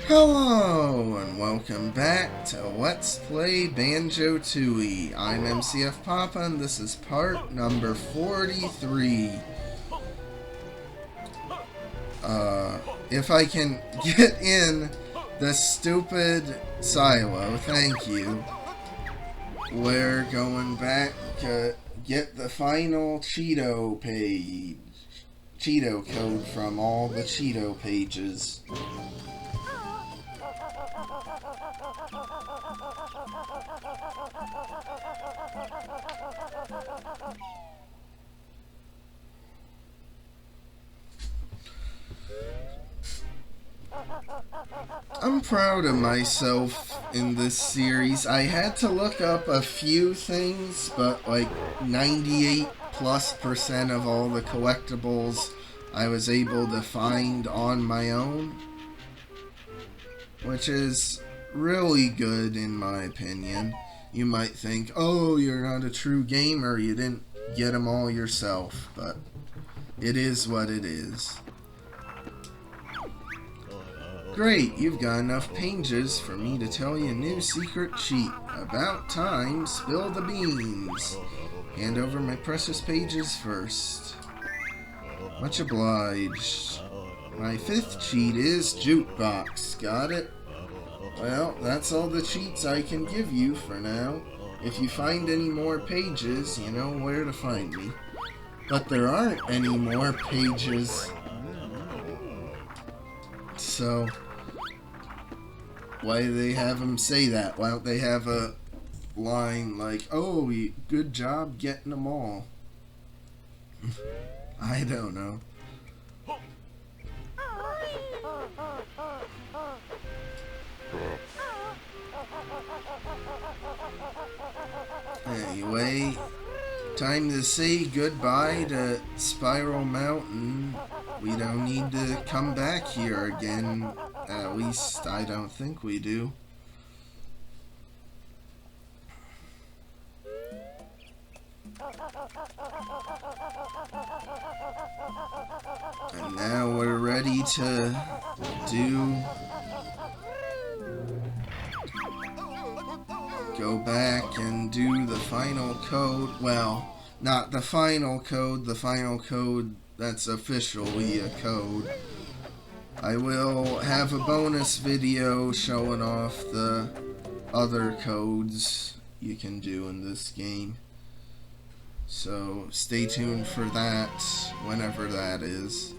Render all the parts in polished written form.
Hello and welcome back to Let's Play Banjo-Tooie. I'm MCFPapa and this is part number 43. If I can get in the stupid silo, thank you. We're going back to get the final Cheato page. Cheato code from all the Cheato pages. I'm proud of myself in this series. I had to look up a few things, but like 98+% of all the collectibles I was able to find on my own, which is really good in my opinion. You might think, oh, you're not a true gamer, you didn't get them all yourself, but it is what it is. Great, you've got enough pages for me to tell you a new secret cheat. About time, spill the beans. Hand over my precious pages first. Much obliged. My fifth cheat is Jukebox. Got it? Well, that's all the cheats I can give you for now. If you find any more pages, you know where to find me. But there aren't any more pages. So, why do they have them say that? Why don't they have a line like, oh, good job getting them all? I don't know. Anyway, time to say goodbye to Spiral Mountain. We don't need to come back here again. At least, I don't think we do. And now we're ready to go back and do the final code. Well, not the final code that's officially a code. I will have a bonus video showing off the other codes you can do in this game. So stay tuned for that, whenever that is.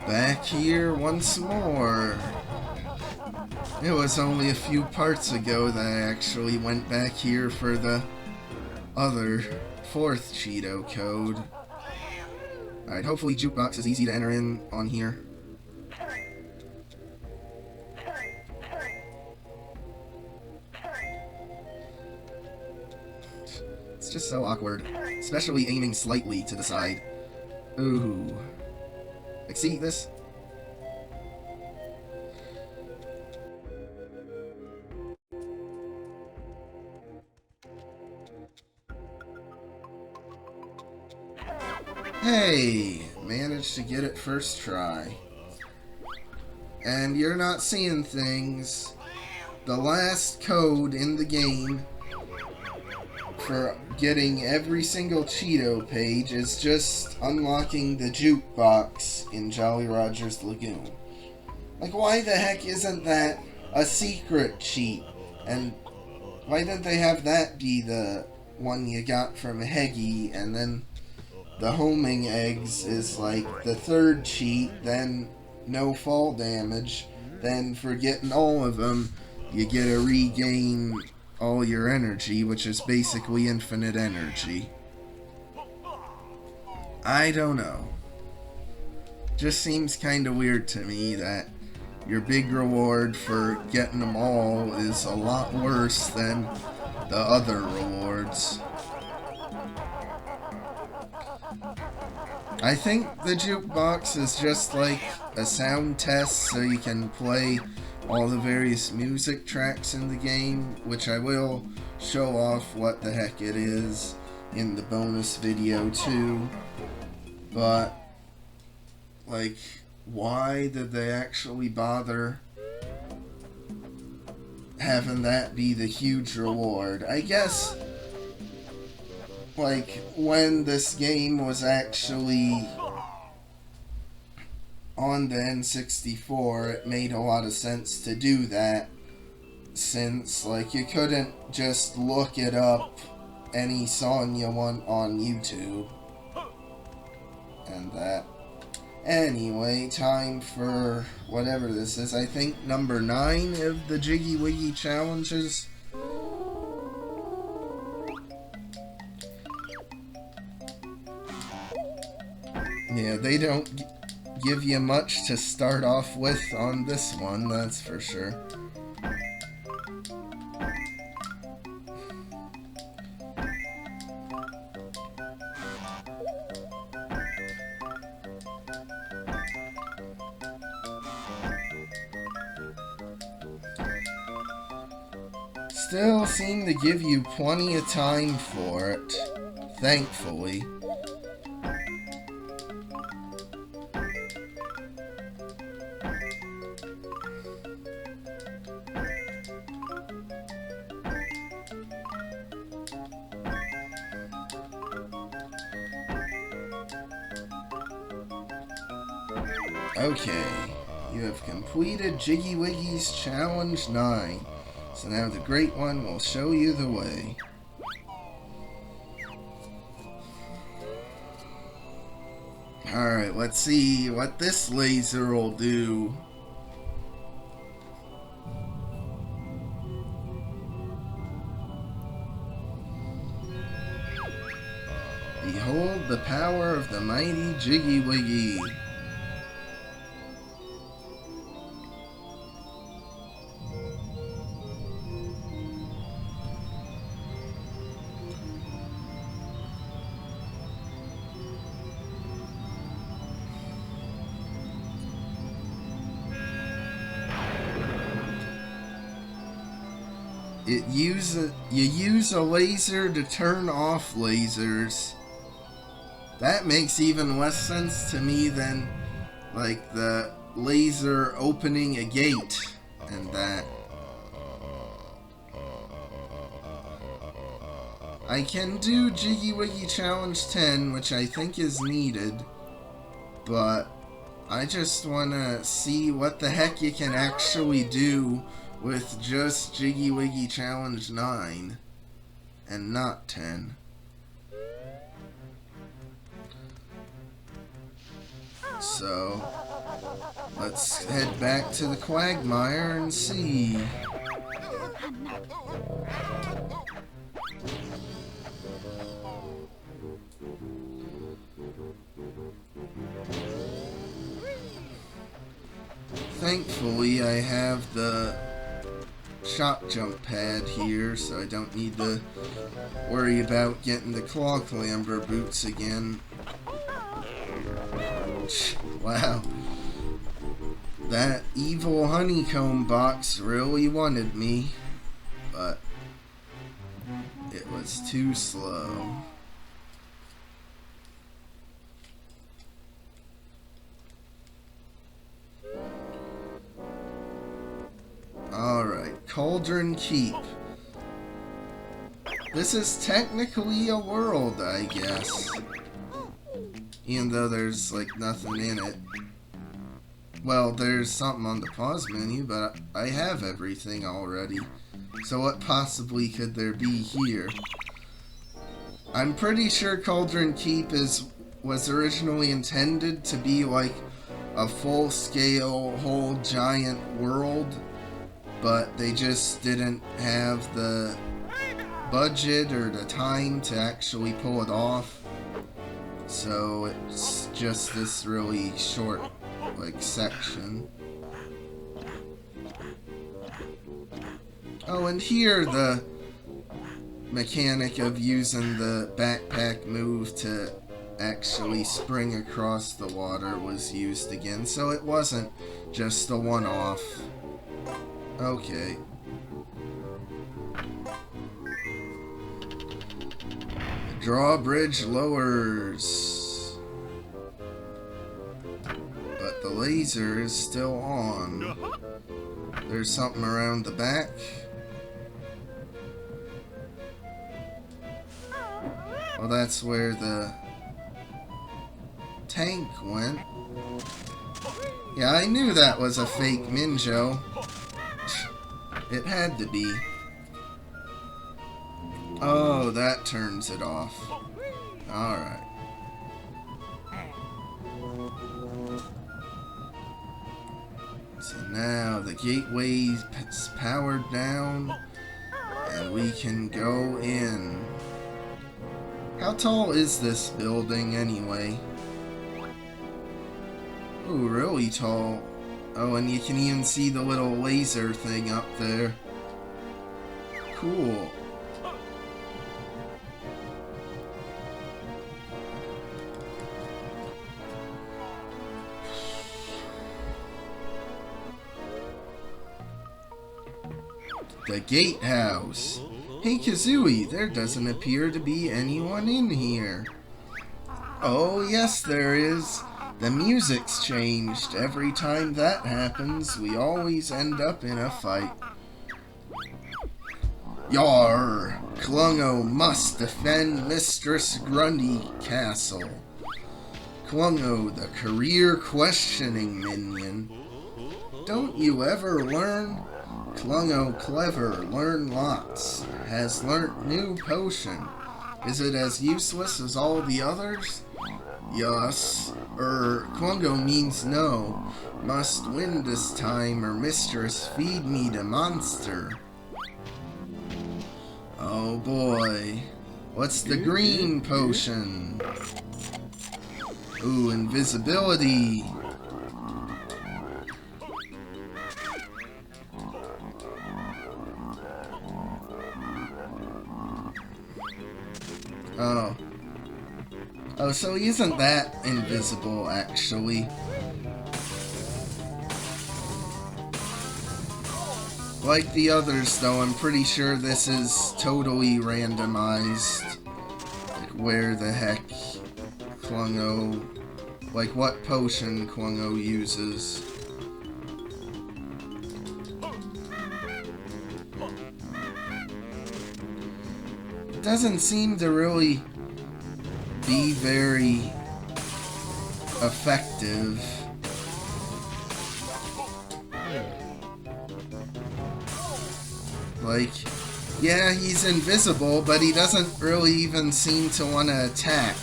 Back here once more. It was only a few parts ago that I actually went back here for the other fourth Cheato code. Alright, hopefully Jukebox is easy to enter in on here. It's just so awkward, especially aiming slightly to the side. Ooh. Like, see this? Hey! Managed to get it first try. And you're not seeing things. The last code in the game for getting every single Cheato page is just unlocking the jukebox in Jolly Roger's Lagoon. Like, why the heck isn't that a secret cheat? And why didn't they have that be the one you got from Heggy, and then the homing eggs is like the third cheat, then no fall damage, then for getting all of them, you get to regain all your energy, which is basically infinite energy. I don't know. Just seems kinda weird to me that your big reward for getting them all is a lot worse than the other rewards. I think the jukebox is just like a sound test so you can play all the various music tracks in the game, which I will show off what the heck it is in the bonus video too. But, like, why did they actually bother having that be the huge reward? I guess, like, when this game was actually on the N64, it made a lot of sense to do that, since, like, you couldn't just look it up any song you want on YouTube. And that. Anyway, time for whatever this is. I think number 9 of the Jiggywiggy challenges. Yeah, they don't give you much to start off with on this one, that's for sure. Still seem to give you plenty of time for it, thankfully. Okay, you have completed Jiggywiggy's Challenge 9. So now the Great One will show you the way. Alright, let's see what this laser will do. Behold the power of the mighty Jiggywiggy. You use a laser to turn off lasers. That makes even less sense to me than, like, the laser opening a gate and that. I can do Jiggywiggy Challenge 10, which I think is needed, but I just want to see what the heck you can actually do with just Jiggywiggy Challenge 9 and not 10. So, let's head back to the quagmire and see. Thankfully, I have the shot jump pad here, so I don't need to worry about getting the claw clamber boots again. Wow. That evil honeycomb box really wanted me, but it was too slow. Alright, Cauldron Keep. This is technically a world, I guess. Even though there's, like, nothing in it. Well, there's something on the pause menu, but I have everything already. So what possibly could there be here? I'm pretty sure Cauldron Keep was originally intended to be, like, a full-scale, whole giant world, but they just didn't have the budget or the time to actually pull it off. So it's just this really short, like, section. Oh, and here the mechanic of using the backpack move to actually spring across the water was used again, so it wasn't just a one-off. Okay. The drawbridge lowers. But the laser is still on. There's something around the back. Well, that's where the tank went. Yeah, I knew that was a fake Minjo. It had to be. Oh, that turns it off. Alright. So now the gateway's powered down, and we can go in. How tall is this building anyway? Ooh, really tall. Oh, and you can even see the little laser thing up there. Cool. The gatehouse. Hey Kazooie, there doesn't appear to be anyone in here. Oh yes there is. The music's changed. Every time that happens, we always end up in a fight. Yar! Klungo must defend Mistress Grundy Castle. Klungo, the career questioning minion. Don't you ever learn? Klungo clever, learn lots. Has learnt new potion. Is it as useless as all the others? Yes. Klungo means no. Must win this time or Mistress feed me the monster. Oh boy. What's the green potion? Ooh, invisibility. Oh. Oh, so he isn't that invisible, actually. Like the others, though, I'm pretty sure this is totally randomized. Like, where the heck Klungo... Like, what potion Klungo uses. It doesn't seem to really be very effective. Like, yeah, he's invisible, but he doesn't really even seem to want to attack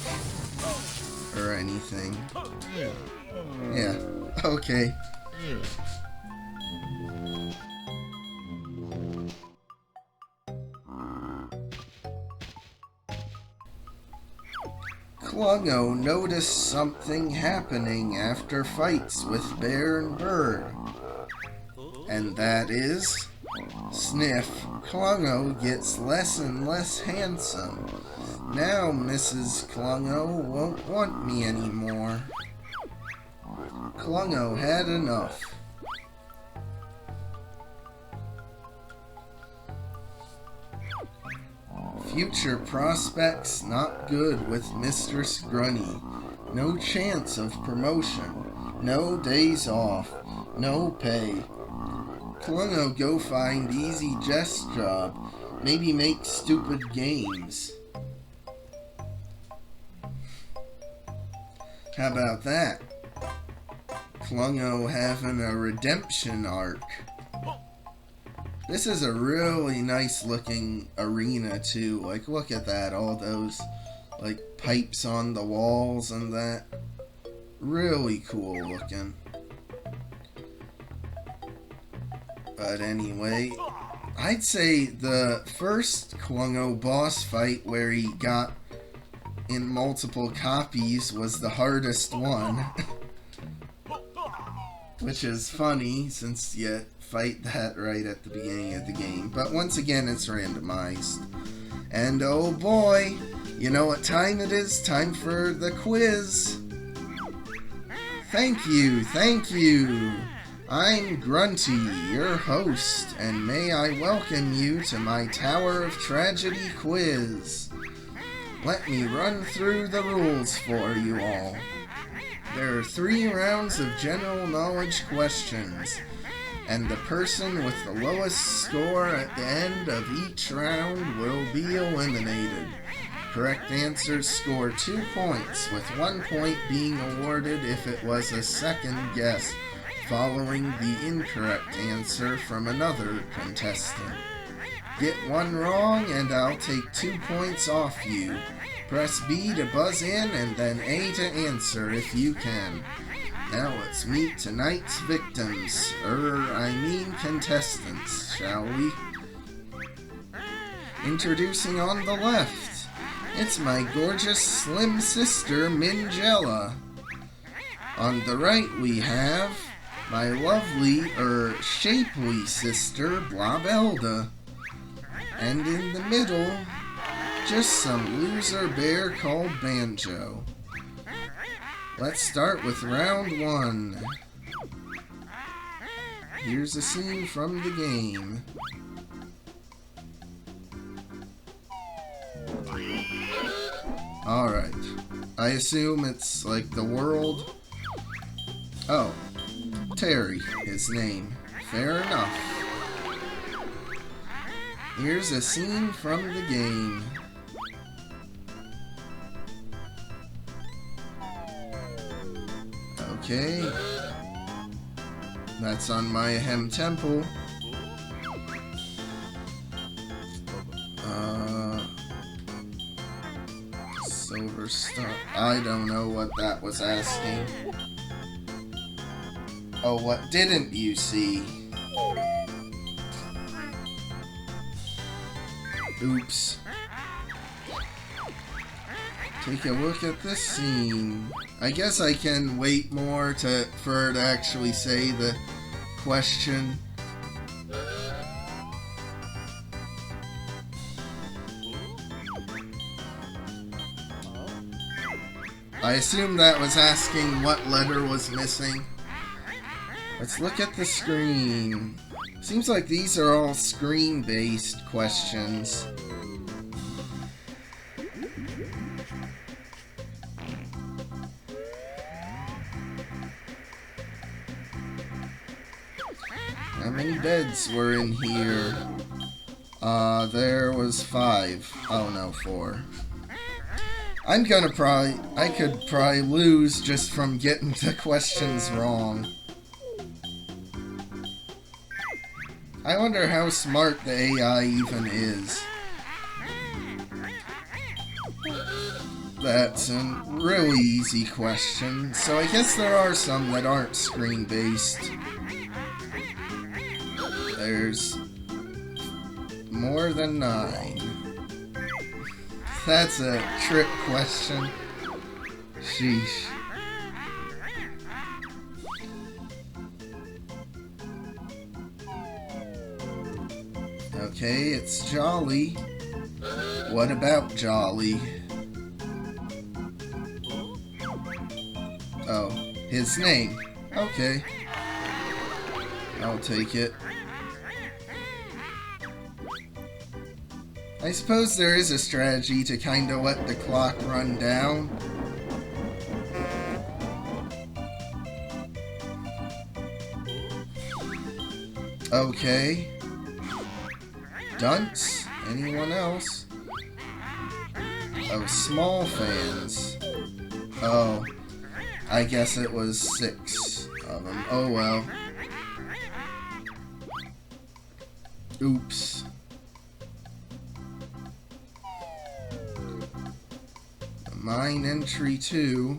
or anything. Yeah, okay. Klungo noticed something happening after fights with Bear and Bird. And that is... Sniff, Klungo gets less and less handsome. Now Mrs. Klungo won't want me anymore. Klungo had enough. Future prospects not good with Mistress Grunny. No chance of promotion. No days off. No pay. Klungo go find easy jest job. Maybe make stupid games. How about that? Klungo having a redemption arc. This is a really nice looking arena too. Like, look at that, all those like pipes on the walls and that. Really cool looking. But anyway, I'd say the first Klungo boss fight where he got in multiple copies was the hardest one. Which is funny since you fight that right at the beginning of the game. But once again, it's randomized. And oh boy, You know what time it is? Time for the quiz. Thank you, thank you. I'm Grunty, your host, and may I welcome you to my Tower of Tragedy quiz. Let me run through the rules for you all. There are 3 rounds of general knowledge questions, and the person with the lowest score at the end of each round will be eliminated. Correct answers score 2 points, with 1 point being awarded if it was a second guess, following the incorrect answer from another contestant. Get 1 wrong and I'll take 2 points off you. Press B to buzz in and then A to answer if you can. Now let's meet tonight's victims, contestants, shall we? Introducing on the left, it's my gorgeous slim sister, Mingella. On the right we have my lovely, shapely sister, Blobelda. And in the middle, just some loser bear called Banjo. Let's start with round 1. Here's a scene from the game. Alright. I assume it's like the world. Oh. Terry, his name. Fair enough. Here's a scene from the game. Okay. That's on my Hem Temple. Silver Star. I don't know what that was asking. Oh, what didn't you see? Oops. Take a look at this scene. I guess I can wait more for her to actually say the question. I assume that was asking what letter was missing. Let's look at the screen. Seems like these are all screen-based questions. How many beds were in here? There was 5. Oh no, 4. I could probably lose just from getting the questions wrong. I wonder how smart the AI even is. That's a really easy question, so I guess there are some that aren't screen-based. There's more than 9. That's a trick question. Sheesh. Okay, it's Jolly. What about Jolly? Oh, his name. Okay. I'll take it. I suppose there is a strategy to kinda let the clock run down. Okay. Dunce? Anyone else? Oh, small fans. Oh, I guess it was 6 of them. Oh well. Oops. Mine entry 2.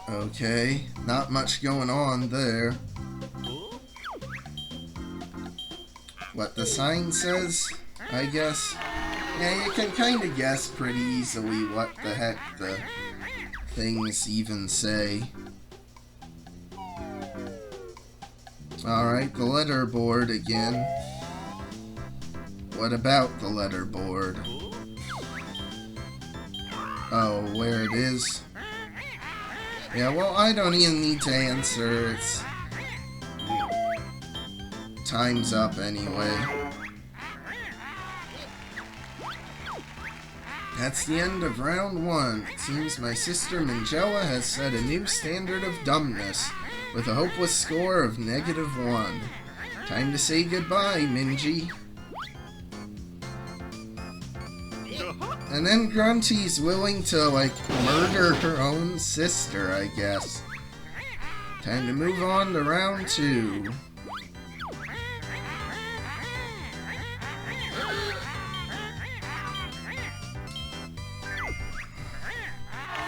Okay, not much going on there. What the sign says, I guess? Yeah, you can kind of guess pretty easily what the heck the things even say. Alright, the letterboard again. What about the letterboard? Oh, where it is? Yeah, well, I don't even need to answer. It's... Time's up anyway. That's the end of round 1. It seems my sister Mangella has set a new standard of dumbness with a hopeless score of -1. Time to say goodbye, Minji. And then Grunty's willing to, like, murder her own sister, I guess. Time to move on to round 2.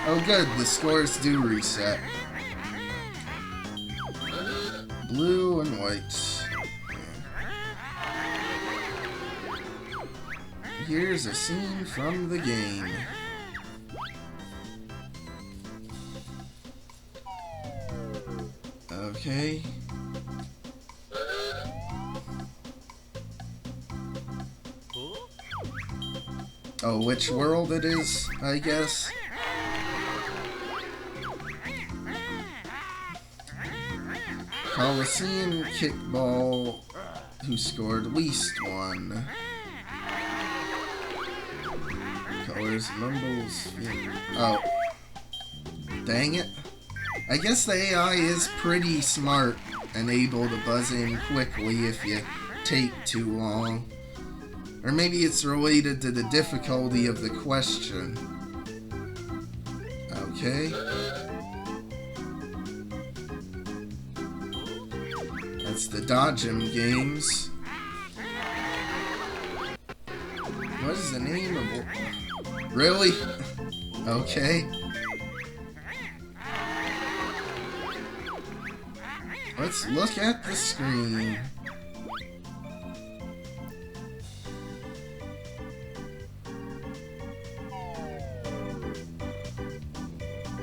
Oh good, the scores do reset. Blue and white. Here's a scene from the game. Okay. Oh, which world it is, I guess? Coliseum Kickball, who scored least 1. Colors, Mumbles, oh. Dang it. I guess the AI is pretty smart and able to buzz in quickly if you take too long. Or maybe it's related to the difficulty of the question. Okay. That's the Dodgem games. What is the name of it? Really? Okay. Let's look at the screen.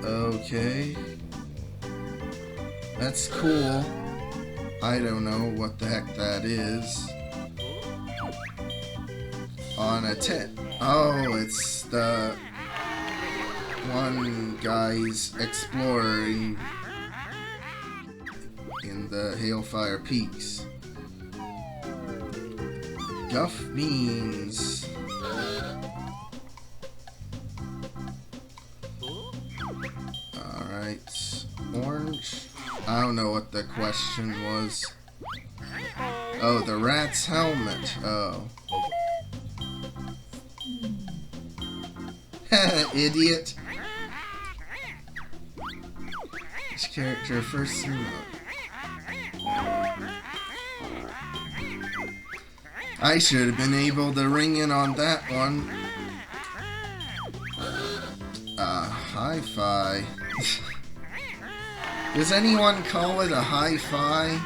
Okay. That's cool. I don't know what the heck that is. On a 10. Oh, it's the one guy's exploring in the Hailfire Peaks. Guff beans. Alright. Orange. I don't know what the question was. Oh, the rat's helmet. Oh. Idiot. Which character first? I should have been able to ring in on that one. Hi-fi. Does anyone call it a hi-fi?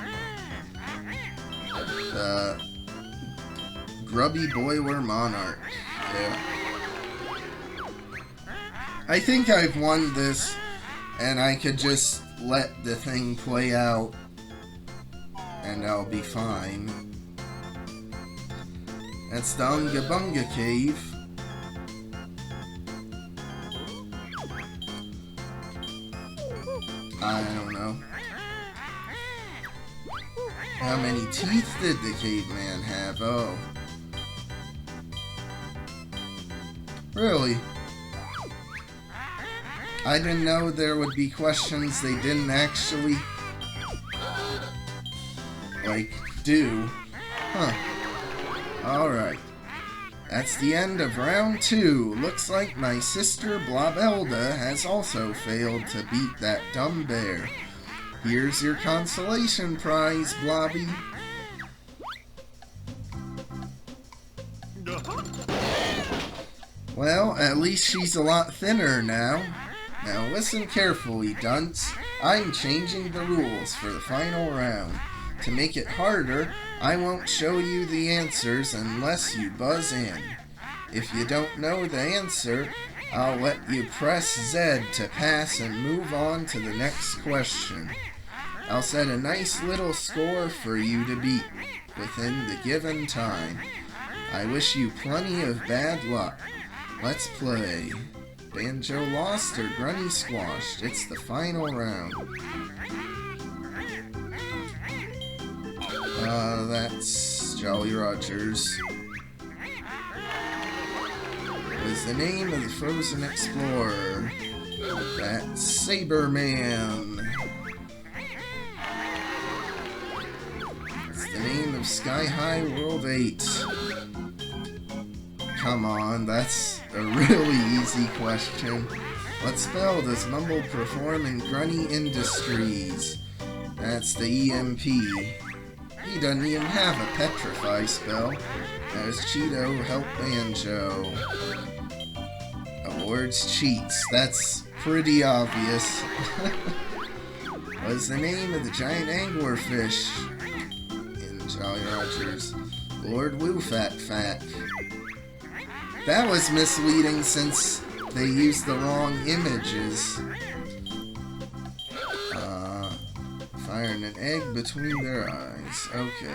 The Grubby Boiler Monarch. Yeah. I think I've won this, and I could just let the thing play out, and I'll be fine. That's the Unga Bunga Cave. I don't know. How many teeth did the caveman have? Oh. Really? I didn't know there would be questions they didn't actually, like, do. Huh. Alright. That's the end of round 2. Looks like my sister Blobelda has also failed to beat that dumb bear. Here's your consolation prize, Blobby. Well, at least she's a lot thinner now. Now listen carefully, dunce. I'm changing the rules for the final round. To make it harder, I won't show you the answers unless you buzz in. If you don't know the answer, I'll let you press Z to pass and move on to the next question. I'll set a nice little score for you to beat within the given time. I wish you plenty of bad luck. Let's play. Banjo lost or Grunny squashed. It's the final round. That's Jolly Rogers. What is the name of the frozen explorer? That's Saberman. What's the name of Sky High World 8? Come on, that's a really easy question. What spell does Mumble perform in Grunny Industries? That's the EMP. He doesn't even have a Petrify spell. As Cheato help Banjo. Awards cheats. That's pretty obvious. What's the name of the giant anglerfish in Jolly Rogers? Lord Woofat. That was misleading since they used the wrong images. Firing an egg between their eyes. Okay.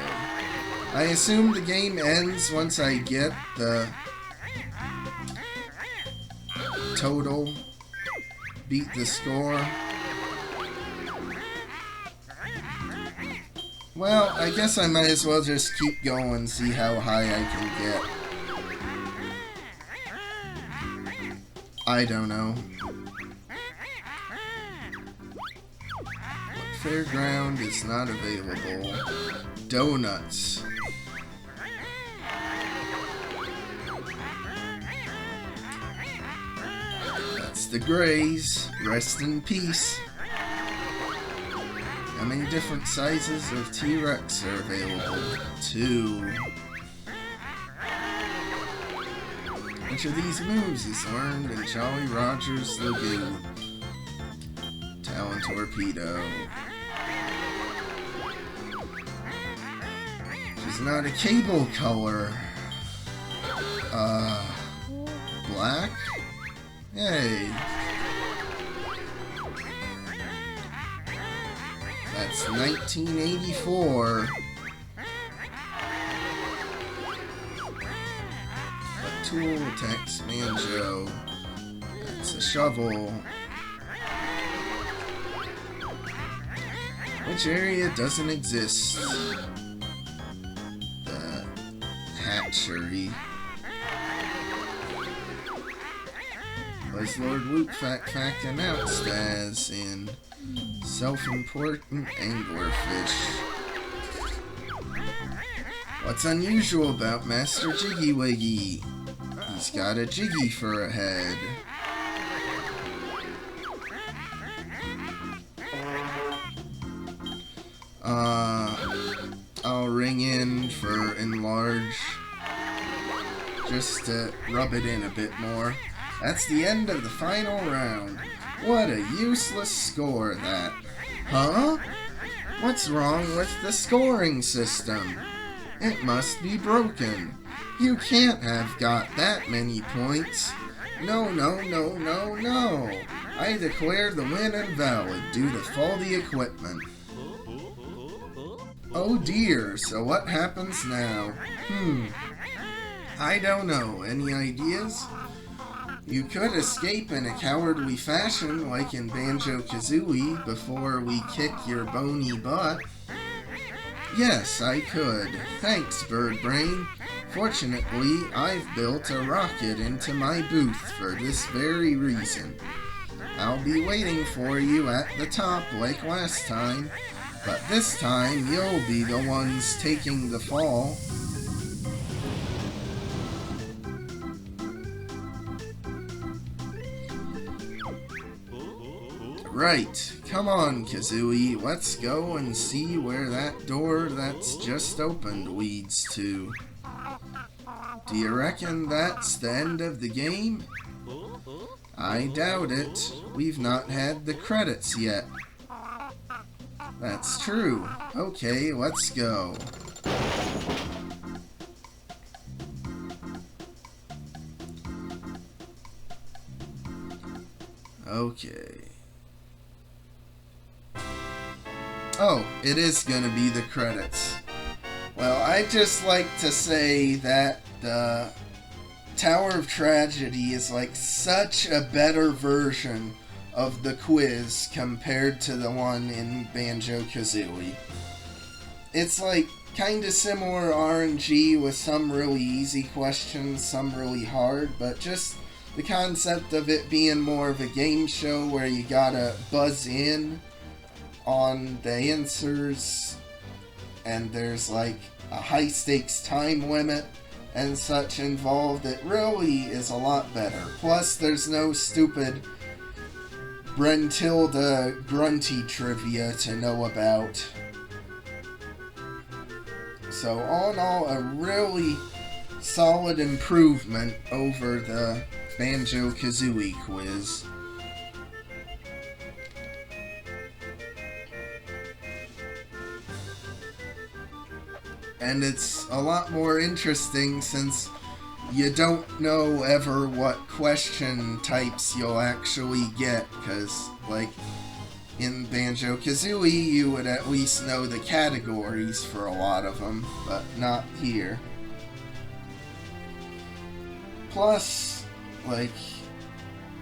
I assume the game ends once I get the total. Beat the score. Well, I guess I might as well just keep going, see how high I can get. I don't know. What fairground is not available? Donuts. That's the Greys. Rest in peace. How many different sizes of T-Rex are available? 2. Which of these moves is learned in Jolly Rogers Lagoon? Talon Torpedo. She's not a cable color. Black? Yay. That's 1984. What tool attacks Banjo? That's a shovel. Which area doesn't exist? The hatchery. Was Lord Woofat announced as in self-important anglerfish? What's unusual about Master Jiggywiggy? He's got a jiggy for a head. I'll ring in for enlarge just to rub it in a bit more. That's the end of the final round. What a useless score that. Huh? What's wrong with the scoring system? It must be broken. You can't have got that many points. No. I declare the win invalid due to faulty equipment. Oh dear, so what happens now? I don't know. Any ideas? You could escape in a cowardly fashion like in Banjo-Kazooie before we kick your bony butt. Yes, I could. Thanks, Birdbrain. Fortunately, I've built a rocket into my booth for this very reason. I'll be waiting for you at the top like last time, but this time you'll be the ones taking the fall. Right, come on, Kazooie, let's go and see where that door that's just opened leads to. Do you reckon that's the end of the game? I doubt it. We've not had the credits yet. That's true. Okay, let's go. Okay. Oh, it is gonna be the credits. Well, I'd just like to say that Tower of Tragedy is like such a better version of the quiz compared to the one in Banjo-Kazooie. It's like kind of similar RNG with some really easy questions, some really hard, but just the concept of it being more of a game show where you gotta buzz in on the answers, and there's like a high stakes time limit and such involved. It really is a lot better. Plus there's no stupid Brentilda grunty trivia to know about. So all in all, a really solid improvement over the Banjo-Kazooie quiz. And it's a lot more interesting since you don't know ever what question types you'll actually get, because, like, in Banjo-Kazooie, you would at least know the categories for a lot of them, but not here. Plus, like,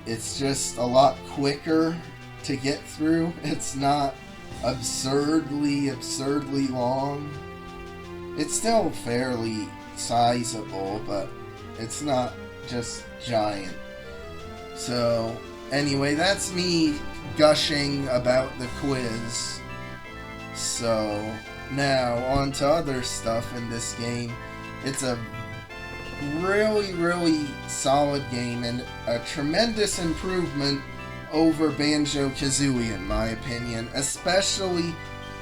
it's just a lot quicker to get through. It's not absurdly long. It's still fairly sizable, but it's not just giant. So, anyway, that's me gushing about the quiz. So, now on to other stuff in this game. It's a really solid game and a tremendous improvement over Banjo-Kazooie in my opinion, especially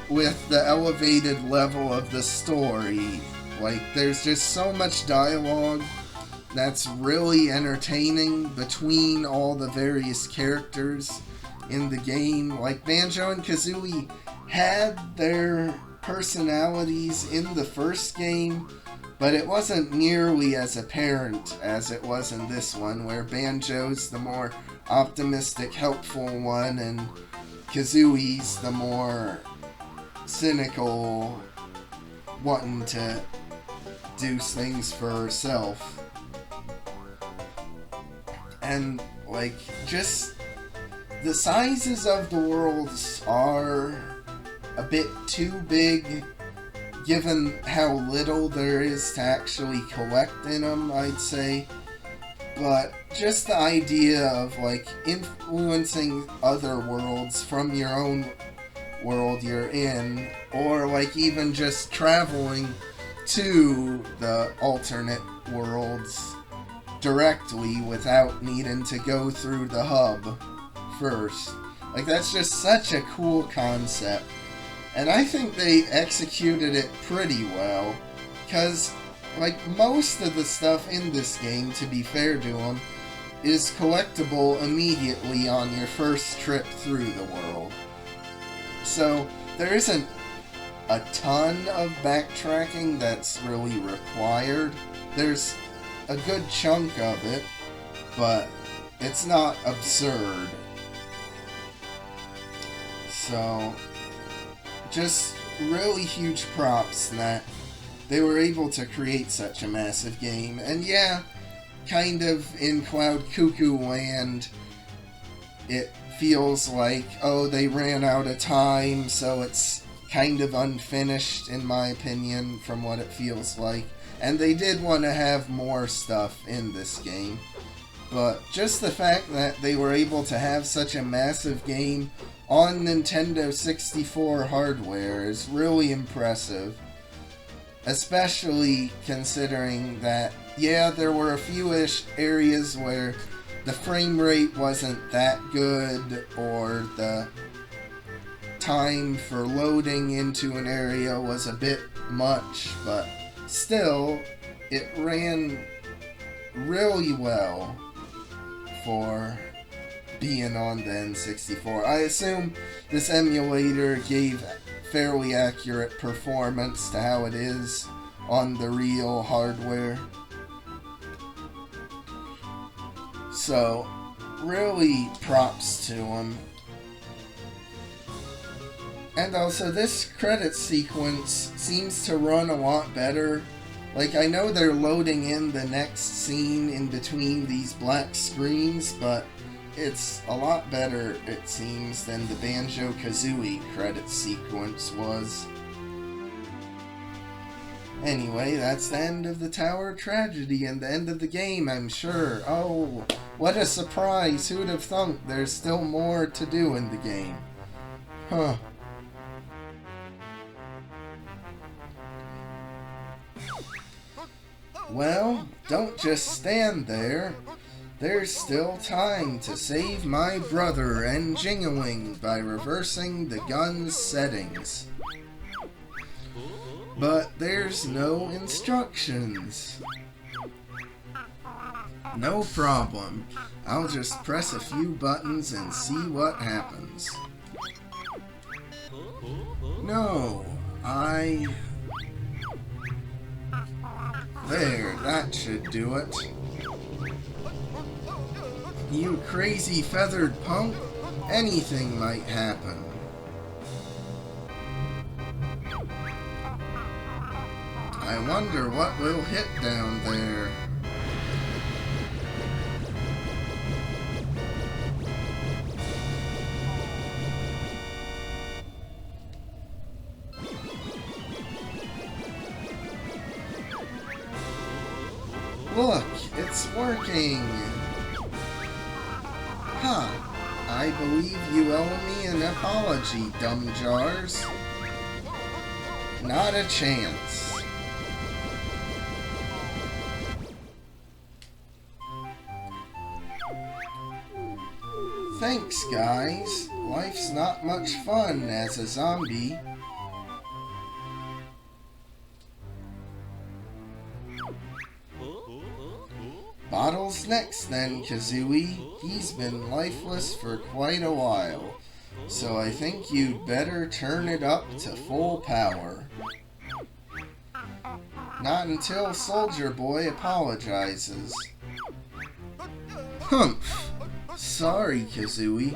with the elevated level of the story. Like, there's just so much dialogue that's really entertaining between all the various characters in the game. Like, Banjo and Kazooie had their personalities in the first game, but it wasn't nearly as apparent as it was in this one, where Banjo's the more optimistic, helpful one, and Kazooie's the more cynical, wanting to do things for herself. And, like, just the sizes of the worlds are a bit too big given how little there is to actually collect in them, I'd say. But just the idea of, like, influencing other worlds from your own world you're in, or, like, even just traveling to the alternate worlds directly without needing to go through the hub first. Like, that's just such a cool concept. And I think they executed it pretty well, because, like, most of the stuff in this game, to be fair to them, is collectible immediately on your first trip through the world. So, there isn't a ton of backtracking that's really required. There's a good chunk of it, but it's not absurd. So, just really huge props that they were able to create such a massive game. And yeah, kind of in Cloud Cuckoo Land, it feels like, oh, they ran out of time, so it's kind of unfinished, in my opinion, from what it feels like. And they did want to have more stuff in this game. But just the fact that they were able to have such a massive game on Nintendo 64 hardware is really impressive. Especially considering that, yeah, there were a few-ish areas where the frame rate wasn't that good, or the time for loading into an area was a bit much, but still, it ran really well for being on the N64. I assume this emulator gave fairly accurate performance to how it is on the real hardware. So, really props to them. And also, this credit sequence seems to run a lot better. Like, I know they're loading in the next scene in between these black screens, but it's a lot better, it seems, than the Banjo-Kazooie credit sequence was. Anyway, that's the end of the Tower Tragedy and the end of the game, I'm sure. Oh, what a surprise! Who'd have thunk there's still more to do in the game? Huh. Well, don't just stand there. There's still time to save my brother and Jiggywiggy by reversing the gun's settings. But there's no instructions. No problem. I'll just press a few buttons and see what happens. No, There, that should do it. You crazy feathered punk, anything might happen. I wonder what will hit down there. Look, it's working! Huh. I believe you owe me an apology, dumb jars. Not a chance. Thanks, guys. Life's not much fun as a zombie. Bottle's next then, Kazooie. He's been lifeless for quite a while, so I think you'd better turn it up to full power. Not until Soldier Boy apologizes. Humph! Sorry, Kazooie.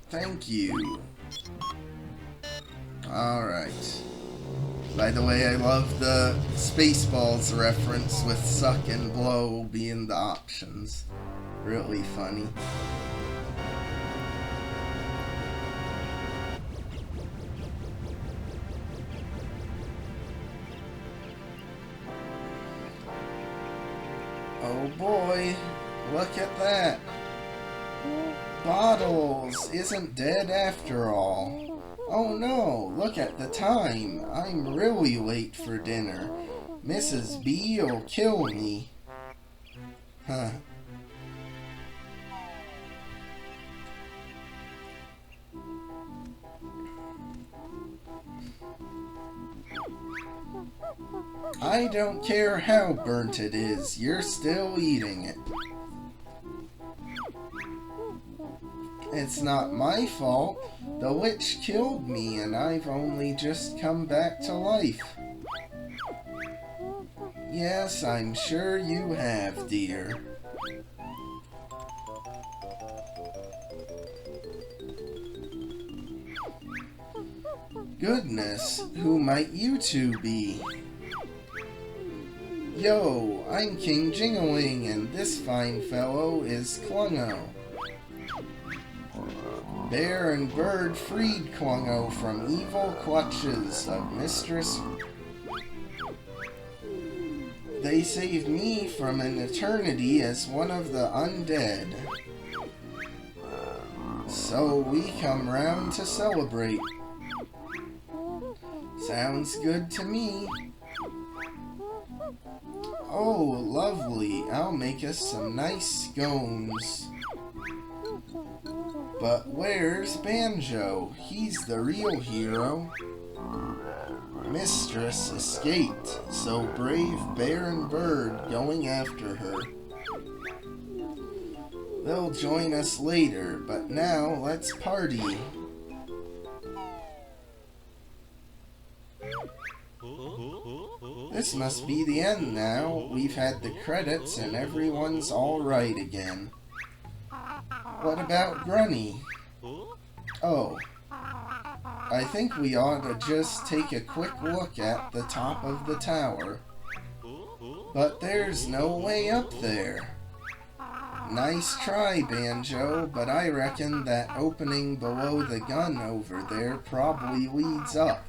Thank you. Alright. By the way, I love the Spaceballs reference with suck and blow being the options. Really funny. Oh boy, look at that. Bottles isn't dead after all. Oh no, look at the time. I'm really late for dinner. Mrs. B'll kill me. Huh. I don't care how burnt it is, you're still eating it. It's not my fault. The witch killed me and I've only just come back to life. Yes, I'm sure you have, dear. Goodness, who might you two be? Yo, I'm King Jiggywiggy and this fine fellow is Klungo. Bear and Bird freed Klungo from evil clutches of Mistress. They saved me from an eternity as one of the undead. So we come round to celebrate. Sounds good to me. Oh, lovely. I'll make us some nice scones. But where's Banjo? He's the real hero. Mistress escaped, so brave Bear and Bird going after her. They'll join us later, but now let's party. This must be the end now. We've had the credits and everyone's alright again. What about Grunny? Oh. I think we ought to just take a quick look at the top of the tower. But there's no way up there. Nice try, Banjo, but I reckon that opening below the gun over there probably leads up.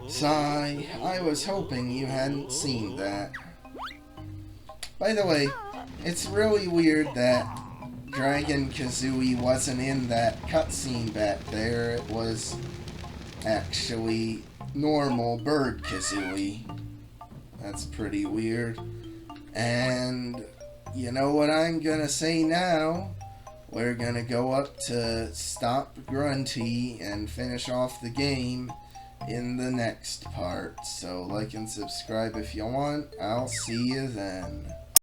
Sigh, I was hoping you hadn't seen that. By the way, it's really weird that Dragon Kazooie wasn't in that cutscene back there. It was actually normal Bird Kazooie. That's pretty weird. And you know what I'm gonna say now? We're gonna go up to Stop Grunty and finish off the game in the next part. So like and subscribe if you want. I'll see you then.